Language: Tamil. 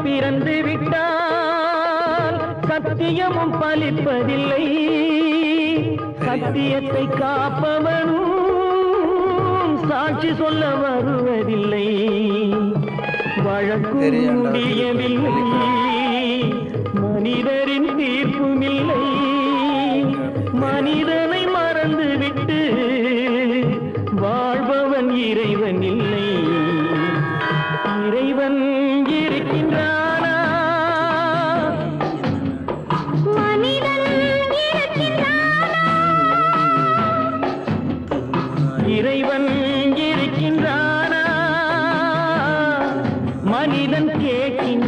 பிறந்து விட்டால் சத்தியமும் பலிப்பதில்லை. சத்தியத்தை காப்பவனும் சாட்சி சொல்ல வருவதில்லை. வழக்கு முடியவில்லை, மனிதரின் தீர்ப்புமில்லை. மனிதனை மறந்துவிட்டு வாழ்பவன் இறைவன் இல்லை. இறைவன் இருக்கின்றானா? மனிதன் இருக்கின்றானா? இறைவன் இருக்கின்றானா? மனிதன் கேட்கின்றானா?